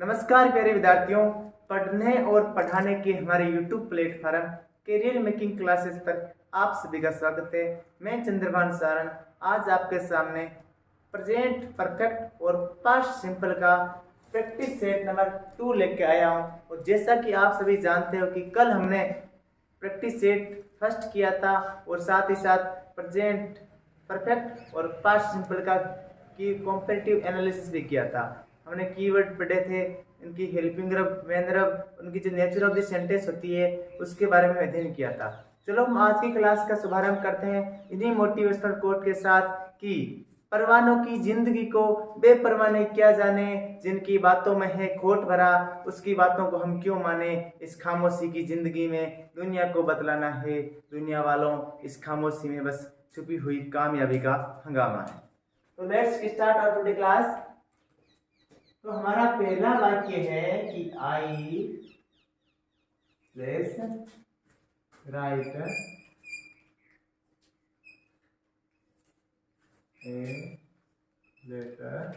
नमस्कार प्यारे विद्यार्थियों। पढ़ने और पढ़ाने के हमारे YouTube platform career making classes पर आप सभी का स्वागत है। मैं चंद्रभान सारण आज आपके सामने प्रेजेंट परफेक्ट और पास्ट सिंपल का प्रैक्टिस सेट नंबर 2 लेके आया हूँ। और जैसा कि आप सभी जानते हो कि कल हमने प्रैक्टिस सेट फर्स्ट किया था और साथ ही साथ प्रेजेंट परफेक्ट और पास्ट सिंपल का की कॉम्पेरेटिव एनालिसिस भी किया था। हमने कीवर्ड पढ़े थे, इनकी हेल्पिंग वर्ब, मेन वर्ब, उनकी जो नेचर ऑफ द सेंटेंस होती है उसके बारे में अध्ययन किया था। चलो हम आज की क्लास का शुभारंभ करते हैं इन्हीं मोटिवेशनल कोट के साथ कि परवानों की जिंदगी को बेपरवाह नहीं किया जाने, जिनकी बातों में है खोट भरा उसकी बातों को हम क्यों माने। इस खामोशी की जिंदगी में दुनिया को बतलाना है, दुनिया वालों इस खामोशी में बस छुपी हुई कामयाबी का हंगामा है। तो let's start our today class. तो हमारा पहला वाक्य है कि I place write a letter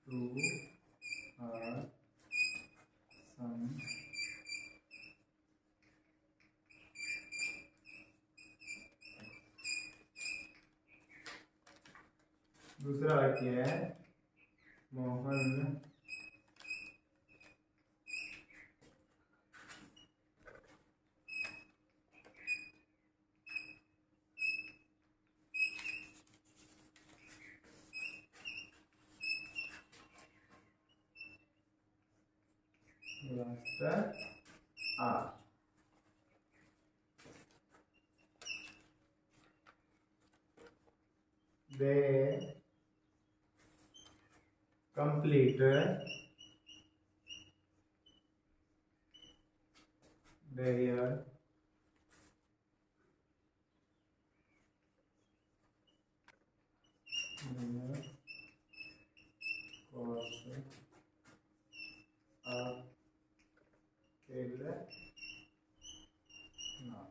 to her son. दूसरा वाक्य है Mohan are they complete their course till now।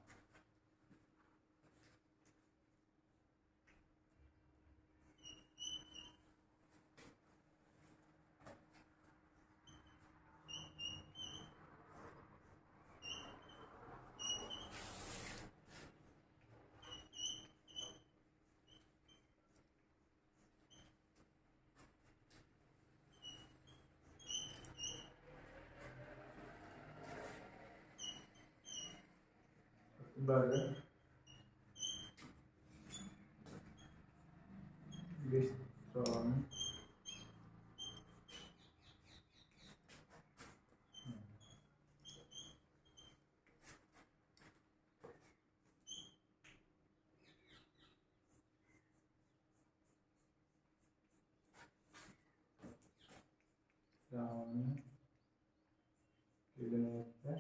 but this from down kilometer।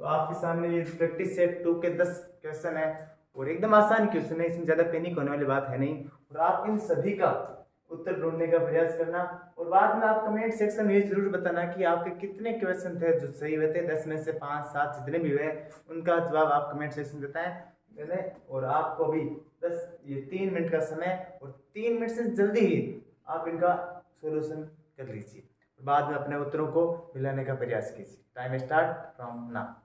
तो आपके सामने ये प्रैक्टिस सेट 2 के 10 क्वेश्चन है और एकदम आसान क्वेश्चन है, इसमें ज़्यादा पैनिक होने वाली बात है नहीं। और आप इन सभी का उत्तर ढूंढने का प्रयास करना और बाद में आप कमेंट सेक्शन में ये जरूर बताना कि आपके कितने क्वेश्चन थे जो सही हुए थे। 10 में से 5 7 जितने भी हुए उनका जवाब आप कमेंट सेक्शन में बताएं। और आपको भी 3 मिनट का समय और 3 मिनट से जल्दी ही आप इनका सोल्यूशन कर लीजिए। बाद में अपने उत्तरों को मिलाने का प्रयास कीजिए। Time start from now.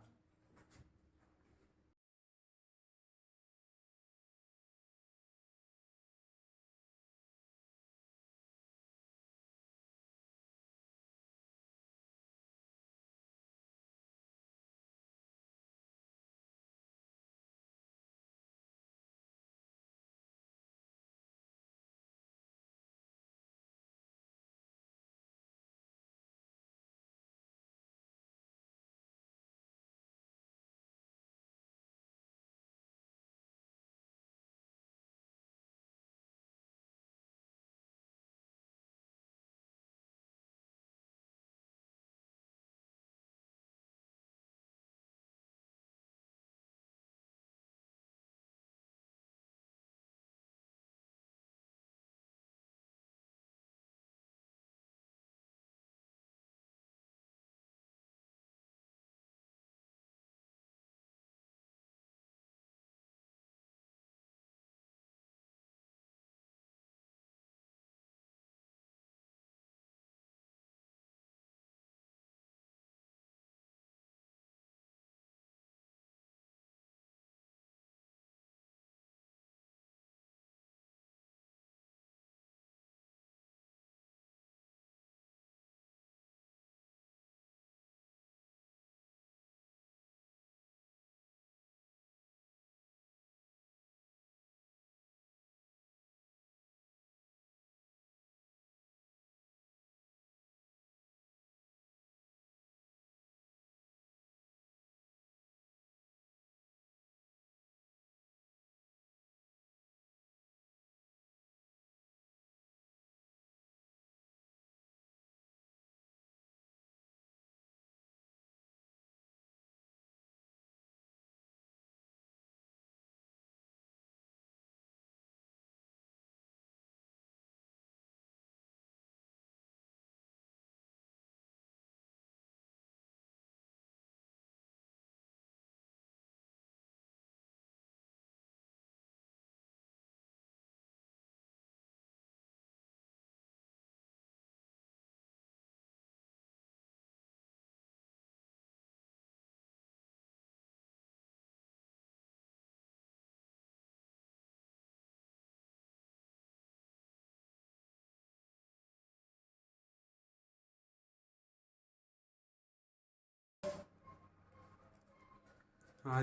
हाँ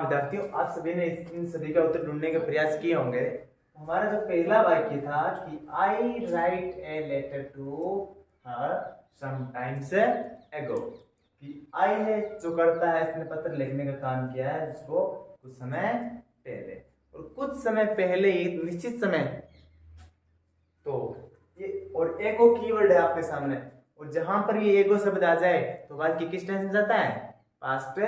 विद्यार्थियों, आप सभी ने इन सभी का उत्तर ढूंढने का प्रयास किए होंगे। हमारा जो पहला वाक्य था कि I write a letter to her sometimes ago, कि आई है जो करता है, इसने पत्र लिखने का काम किया है जिसको कुछ समय पहले, और कुछ समय पहले ही निश्चित समय, तो ये और एगो कीवर्ड है आपके सामने, और जहां पर ये एगो शब्द आ जाए तो वाक्य किस टेंस में जाता है, पास्ट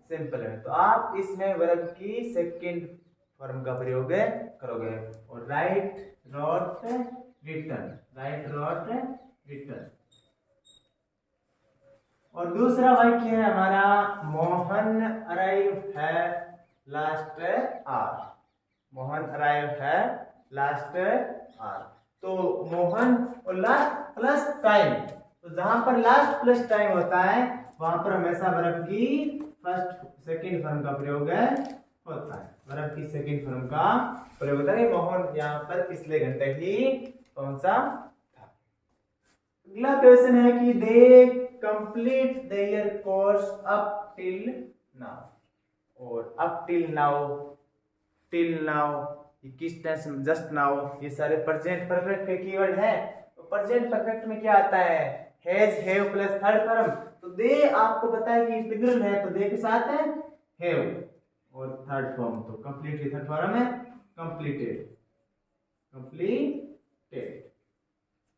सिंपल में। तो आप इसमें वर्ब की सेकंड फॉर्म का प्रयोग करोगे, और right road return, right road return. और दूसरा वाक्य है हमारा मोहन अराइव है लास्ट आवर, मोहन अराइव है लास्ट आवर। तो मोहन और लास्ट प्लस टाइम, तो जहां पर लास्ट प्लस टाइम होता है वहां पर हमेशा वर्ब की फर्स्ट सेकंड फॉर्म का प्रयोग होता है, वर्ब की सेकंड फॉर्म का प्रयोग होता है। मोहन यहाँ पर पिछले घंटे ही पहुंचा था। अगला क्वेश्चन है कि they complete their course up till now, और up till now, till now किस टेंस में, जस्ट नाउ, ये सारे प्रेजेंट परफेक्ट के कीवर्ड हैं। तो प्रेजेंट परफेक्ट में क्या आता है, has have plus third form. तो दे आपको पता है कि प्लूरल है, तो दे के साथ है हैव, और थर्ड फॉर्म तो कंप्लीटली थर्ड फॉर्म है कंप्लीटेड, कंप्लीटेड।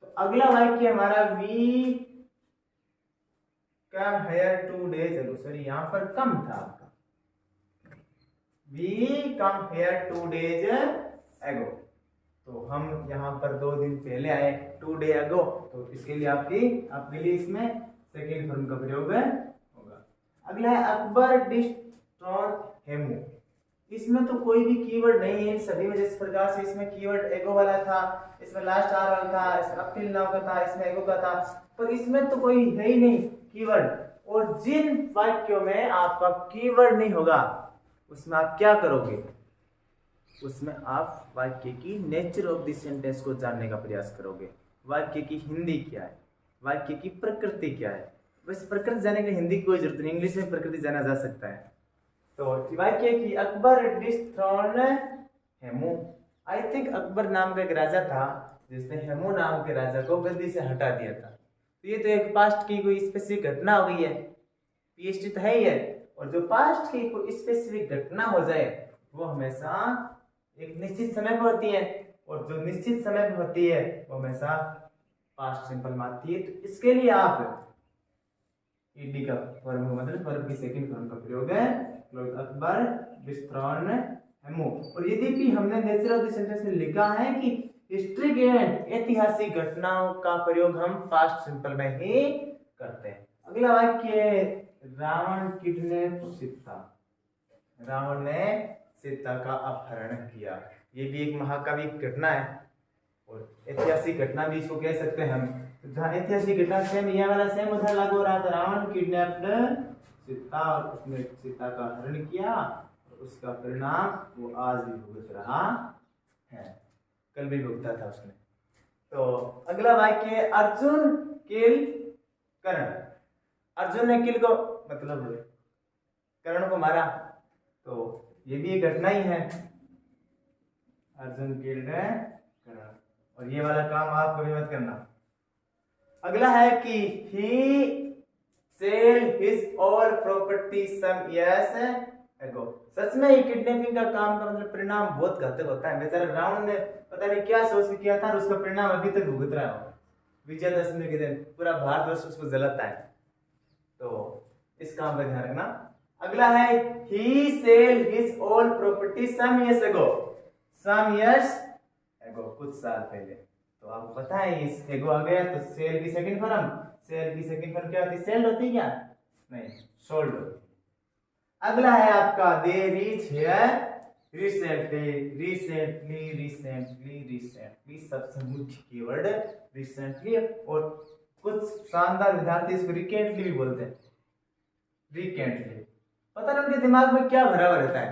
तो अगला वाक्य हमारा we come here 2 days ago, sorry यहाँ पर कम था आपका, we come here 2 days ago, तो हम यहाँ पर 2 दिन पहले आए, 2 day ago, तो इसके लिए आपके लिए इसमें सेकेंड फॉर्म का प्रयोग होगा। अगला है अकबर डिस्ट्रॉन हेमू, इसमें तो कोई भी कीवर्ड नहीं है सभी में, जिस प्रकार से इसमें कीवर्ड एगो वाला था, इसमें लास्ट आर वाला था, इसमें अप टिल नाउ का था, इसमें एगो का था, पर इसमें तो कोई है ही नहीं कीवर्ड। और जिन वाक्यों में आपका कीवर्ड नहीं होगा उसमें आप क्या करोगे, उसमें आप वाक्य की नेचर ऑफ द सेंटेंस को जानने का प्रयास करोगे। वाक्य की हिंदी क्या है, वाक्य की प्रकृति क्या है। बस प्रकृति जानने के लिए हिंदी की कोई जरूरत नहीं, इंग्लिश में प्रकृति जाना जा सकता है। तो वाक्य की अकबर डिस्ट्रॉन हेमू, आई थिंक अकबर नाम का एक राजा था जिसने हेमू नाम के राजा को गद्दी से हटा दिया था। तो ये तो एक पास्ट की कोई स्पेसिफिक घटना हो गई है, पीएचडी तो है ही है, और जो पास्ट की कोई स्पेसिफिक घटना हो जाए वो हमेशा एक निश्चित समय पर होती है, और जो निश्चित समय पर होती है वो हमेशा पास्ट सिंपल में आती है। तो इसके लिए आप ईडी का फॉर्म मतलब वर्ब की सेकंड फॉर्म का प्रयोग है अकबर डिस्ट्रॉन हेमू। और यद्यपि हमने नेचर ऑफ द सेंटेंस में लिखा है कि हिस्ट्रिक इवेंट ऐतिहासिक घटनाओं का प्रयोग हम पास्ट सिंपल में ही करते हैं। अगला वाक्य, रावण किडनैप सीता, रावण ने सीता का अपहरण किया। ये भी एक महाकाव्यिक घटना है और ऐतिहासिक घटना भी इसको कह सकते हैं हम। जहाँ ऐतिहासिक घटना सेम ये वाला सेम उधर लागू हो रहा था, रावण किडनैप्ड सीता और उसने सीता का हरण किया, और उसका परिणाम वो आज भी भुगत रहा है, कल भी भुगता था उसने। तो अगला वाक्य, अर्जुन किल कर्ण, अर्जुन ने किल को मतलब कर्ण को मारा, तो ये भी एक घटना ही है, अर्जुन किल्ड कर्ण, और ये वाला काम आप कभी मत करना। अगला है कि he sell his all property some years ago, सच में ये किडनैपिंग का काम का मतलब परिणाम बहुत घातक होता है। बेचारा रावण ने पता नहीं क्या सोच के किया था और उसका परिणाम अभी तक भुगत रहा है। विजयदशमी के दिन पूरा भारतवर्ष उसको जलाता है, तो इस काम का ध्यान रखना। अगला है he sell his all property some years ago, some years ago, कुछ साल पहले। तो आपको पता है इस एगो आ गया तो सेल की सेकंड फॉर्म, सेल की सेकंड फॉर्म क्या होती है, सेल्ड होती है क्या, नहीं सोल्ड होती है। अगला है आपका they reach here recently, recently recently recently सबसे मुख्य कीवर्ड रिसेंटली, और कुछ शानदार विद्यार्थी इसको रिकेंटली भी बोलते हैं, रिकेंटली। पता नहीं उनके दिमाग में क्या भरा हुआ रहता है,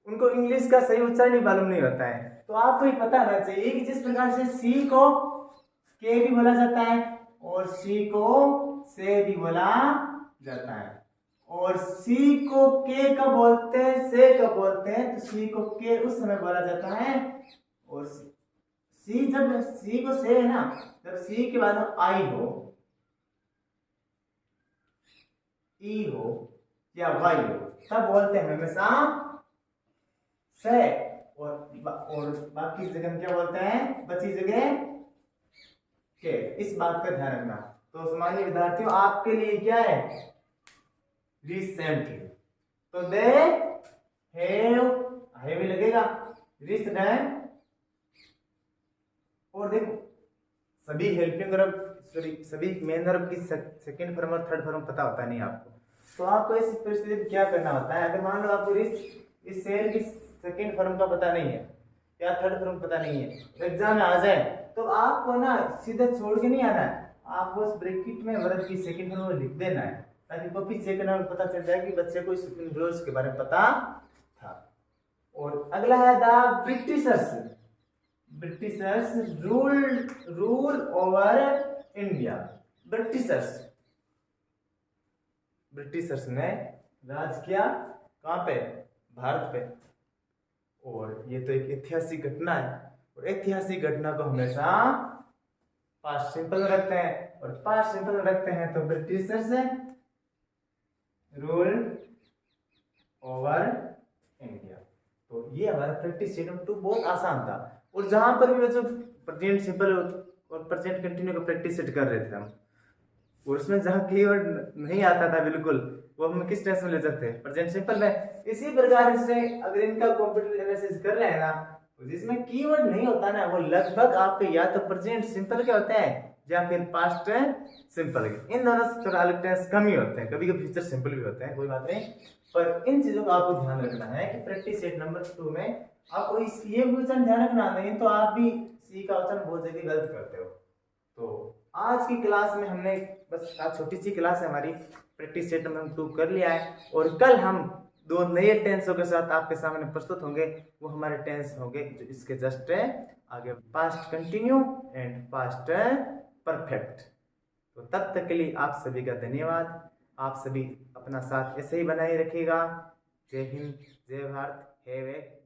उनको इंग्लिश का सही उच्चारण ही मालूम नहीं होता है। तो आपको ही पता होना चाहिए कि जिस प्रकार से सी को के भी बोला जाता है और सी को से भी बोला जाता है, और सी को के कब बोलते हैं, से कब बोलते हैं, तो सी को के उस समय बोला जाता है, और सी जब सी को से है ना, जब सी के बाद आई हो, ई हो या वाई हो, तब बोलते हैं हमेशा से, और बाकी जगह क्या बोलते हैं, बची जगह के। इस बात का ध्यान रखना। तो सामान्य विद्यार्थियों आपके लिए क्या है, रिसेंटली, तो दे हैव लगेगा, रिसेंट, और देखो सभी हेल्पिंग वर्ब सभी मेन वर्ब की सेकंड फॉर्म और थर्ड फॉर्म पता होता नहीं आपको, तो आपको इस परिस्थिति में क्या करना होता है। अगर मान लो आपको इस सेल की सेकंड फॉर्म का पता नहीं है या थर्ड फॉर्म पता नहीं है, एग्जाम में आ जाए तो आपको ना सीधा छोड़ के नहीं आना है, आपको उस ब्रैकेट में वर्ब की सेकंड फॉर्म लिख देना है, ताकि कॉपी चेक करने में पता चल जाए कि बच्चे को इस रूल्स के बारे में पता था। और अगला है the Britishers, Britishers rule over India, Britishers ने राज किया कहाँ पे, भारत पे। और ये तो एक ऐतिहासिक घटना है, और ऐतिहासिक घटना को हमेशा पास्ट सिंपल में रखते हैं, और पास्ट सिंपल में रखते हैं तो ब्रिटिशर्स रूल ओवर इंडिया। तो ये हमारा प्रैक्टिस सेट 2 बहुत आसान था, और जहां पर भी जो प्रेजेंट सिंपल और प्रेजेंट कंटिन्यू का प्रैक्टिस सेट कर रहे थे हम, और उसमें जहाँ कीवर्ड नहीं आता था बिल्कुल, वो हम किस टेंस में ले सकते हैं, प्रेजेंट सिंपल में। इसी प्रकार से अगर इनका कंप्यूटर एनालिसिस कर रहे हैं ना, जिसमें कीवर्ड नहीं होता ना, वो लगभग आपके या तो प्रेजेंट सिंपल के होते हैं या फिर पास्ट सिंपल के। इन दोनों से थोड़ा अलग टेंस कम ही होते हैं, कभी कभी फ्यूचर सिंपल भी होते हैं, कोई बात नहीं। पर इन चीजों का आपको ध्यान रखना है कि प्रैक्टिस सेट नंबर 2 में आपको ये क्वेश्चन ध्यान रखना, नहीं तो आप भी सी का ऑप्शन बहुत जगह गलत करते हो। तो आज की क्लास में हमने बस आज छोटी सी क्लास है हमारी, प्रैक्टिस सेट नंबर 2 कर लिया है, और कल हम 2 नए टेंसों के साथ आपके सामने प्रस्तुत होंगे। वो हमारे टेंस होंगे जो इसके जस्ट आगे, past continue and past perfect. तो तब तक के लिए आप सभी का धन्यवाद। आप सभी अपना साथ ऐसे ही बनाए रखिएगा। जय हिंद, जय भारत, हैव ए